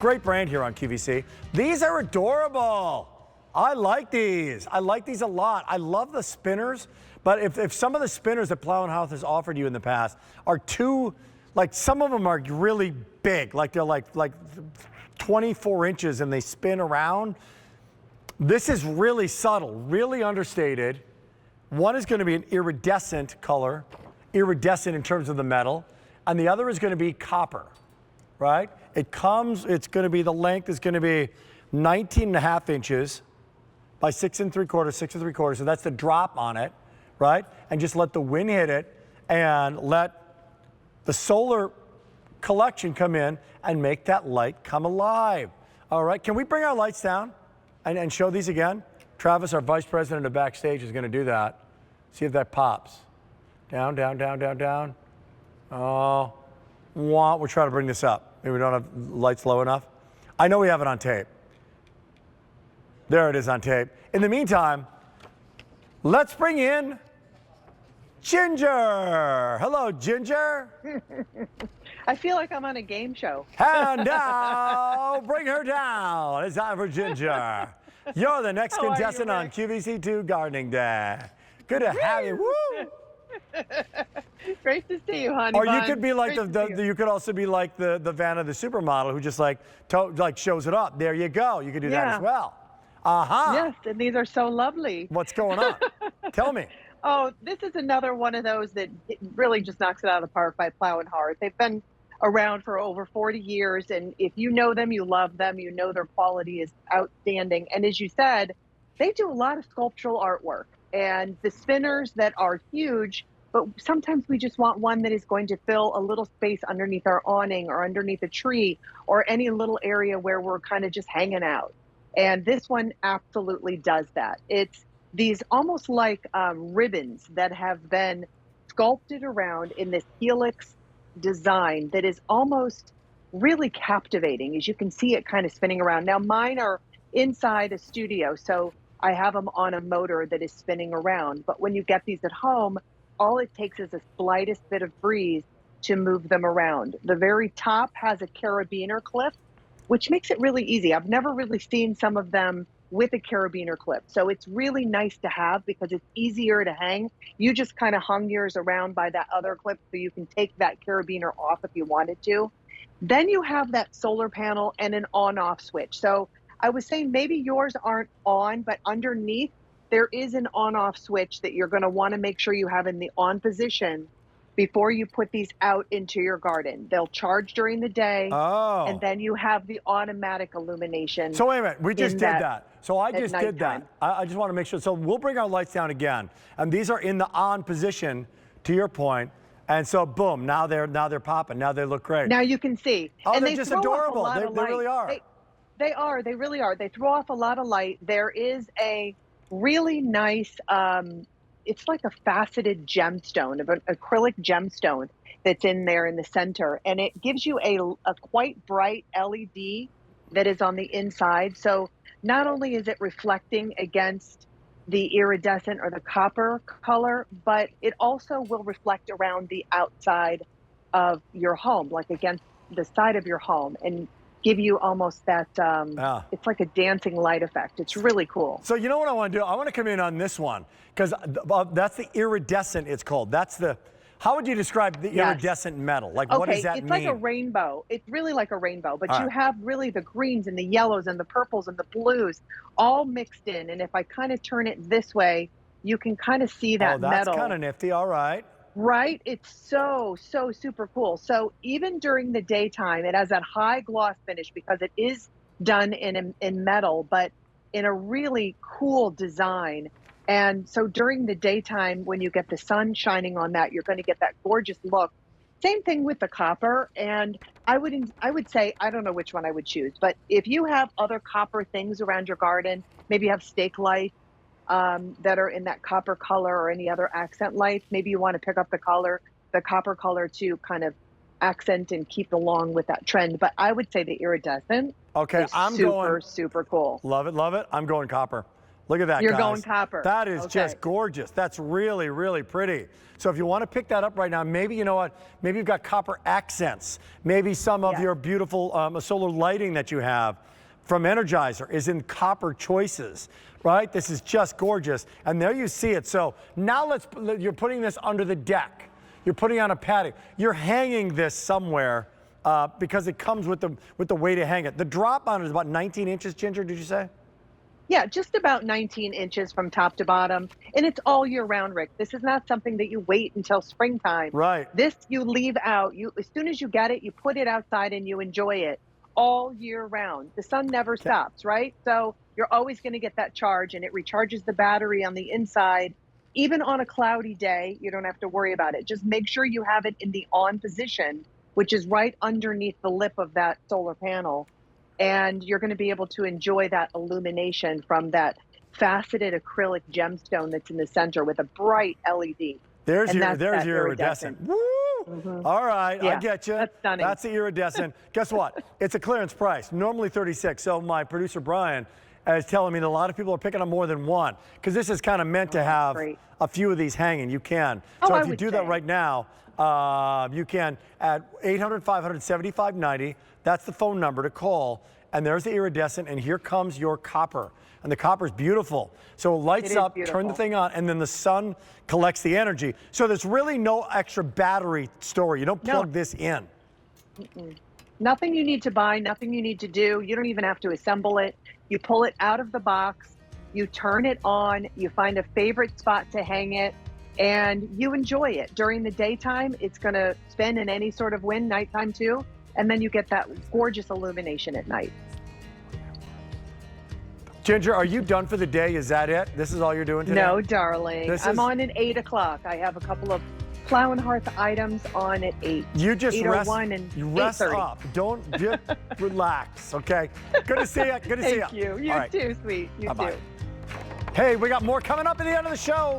Great brand here on QVC. These are adorable. I like these. I like these a lot. I love the spinners, but if some of the spinners that Plow and Hearth has offered you in the past are too, like some of them are really big, like they're like 24 inches and they spin around. This is really subtle, really understated. One is going to be an iridescent color, iridescent in terms of the metal, and the other is going to be copper, right? It's going to be, the length is going to be 19.5 inches by 6 3/4, so that's the drop on it, right? And just let the wind hit it and let the solar collection come in and make that light come alive. All right, can we bring our lights down and show these again? Travis, our vice president of backstage, is going to do that. See if that pops. Down, down, down, down, down. Oh, we'll try to bring this up. Maybe we don't have lights low enough. I know we have it on tape. There it is on tape. In the meantime, let's bring in Ginger. Hello, Ginger. I feel like I'm on a game show. And now, bring her down. It's time for Ginger. You're the next contestant on QVC2 Gardening Day. Good to have you. Woo! Great to see you, honey. Or you could be like you could also be like the Vanna the supermodel who just like shows it up. There you go. You could do that as well. Yes, and these are so lovely. What's going on? Tell me. Oh, this is another one of those that really just knocks it out of the park by Plow and Hearth. They've been around for over 40 years, and if you know them, you love them, you know their quality is outstanding. And as you said, they do a lot of sculptural artwork, and the spinners that are huge, but sometimes we just want one that is going to fill a little space underneath our awning or underneath a tree or any little area where we're kind of just hanging out. And this one absolutely does that. It's these almost like ribbons that have been sculpted around in this Helix design that is almost really captivating, as you can see it kind of spinning around. Now mine are inside a studio, so I have them on a motor that is spinning around. But when you get these at home, all it takes is the slightest bit of breeze to move them around. The very top has a carabiner clip, which makes it really easy. I've never really seen some of them with a carabiner clip. So it's really nice to have because it's easier to hang. You just kind of hung yours around by that other clip so you can take that carabiner off if you wanted to. Then you have that solar panel and an on-off switch. So I was saying maybe yours aren't on, but underneath there is an on-off switch that you're going to want to make sure you have in the on position before you put these out into your garden. They'll charge during the day, and then you have the automatic illumination. So wait a minute, we just did that. So I just did that. I just want to make sure. So we'll bring our lights down again, and these are in the on position, to your point. And so boom, now they're popping. Now they look great. Now you can see. Oh, and they're just adorable. They really are. They really are. They throw off a lot of light. There is a really nice, it's like a faceted gemstone, of an acrylic gemstone that's in there in the center. And it gives you a quite bright LED that is on the inside. So not only is it reflecting against the iridescent or the copper color, but it also will reflect around the outside of your home, like against the side of your home, and give you almost that, it's like a dancing light effect. It's really cool. So you know what I want to do? I want to come in on this one, because that's the iridescent, it's called. That's the, how would you describe the iridescent metal? Like, what does that mean? It's like a rainbow. It's really like a rainbow, but you have really the greens and the yellows and the purples and the blues all mixed in. And if I kind of turn it this way, you can kind of see that metal. Oh, that's kind of nifty. All right. Right? It's so super cool. So even during the daytime, it has that high gloss finish because it is done in metal, but in a really cool design. And so during the daytime, when you get the sun shining on that, you're going to get that gorgeous look. Same thing with the copper. And I would say, I don't know which one I would choose, but if you have other copper things around your garden, maybe you have stake lights, that are in that copper color or any other accent lights. Maybe you want to pick up the copper color to kind of accent and keep along with that trend. But I would say the iridescent is super cool. Love it, love it. I'm going copper. Look at that, You're guys. going copper. That is Okay. just gorgeous. That's really, really pretty. So if you want to pick that up right now, maybe, you know what, maybe you've got copper accents. Maybe some of your beautiful solar lighting that you have from Energizer is in copper choices, right? This is just gorgeous. And there you see it. So now you're putting this under the deck. You're putting on a patio. You're hanging this somewhere because it comes with the way to hang it. The drop on it is about 19 inches, Ginger, did you say? Yeah, just about 19 inches from top to bottom. And it's all year round, Rick. This is not something that you wait until springtime. Right. This you leave out. As soon as you get it, you put it outside and you enjoy it all year round. The sun never stops, right? So you're always going to get that charge, and it recharges the battery on the inside. Even on a cloudy day, you don't have to worry about it. Just make sure you have it in the on position, which is right underneath the lip of that solar panel. And you're going to be able to enjoy that illumination from that faceted acrylic gemstone that's in the center with a bright LED. There's your iridescent. Woo! Mm-hmm. All right, Yeah, I get you. that's stunning. That's the iridescent. Guess what? It's a clearance price, normally $36. So my producer Brian is telling me that a lot of people are picking up more than one because this is kind of meant to have a few of these hanging. You can. So if you do that right now, you can at 800-500-7590. That's the phone number to call. And there's the iridescent, and here comes your copper. And the copper is beautiful. So it lights up, turn the thing on, and then the sun collects the energy. So there's really no extra battery story. You don't plug this in. Nothing you need to buy, nothing you need to do. You don't even have to assemble it. You pull it out of the box, you turn it on, you find a favorite spot to hang it, and you enjoy it. During the daytime, it's going to spin in any sort of wind, nighttime too. And then you get that gorgeous illumination at night. Ginger, are you done for the day? Is that it? This is all you're doing today? No, darling. I'm on at 8 o'clock. I have a couple of Plow and Hearth items on at 8. You just rest, and you rest up. Don't just relax, okay? Good to see you. Good to see you. Thank you. You too, sweet. You too. Hey, we got more coming up at the end of the show.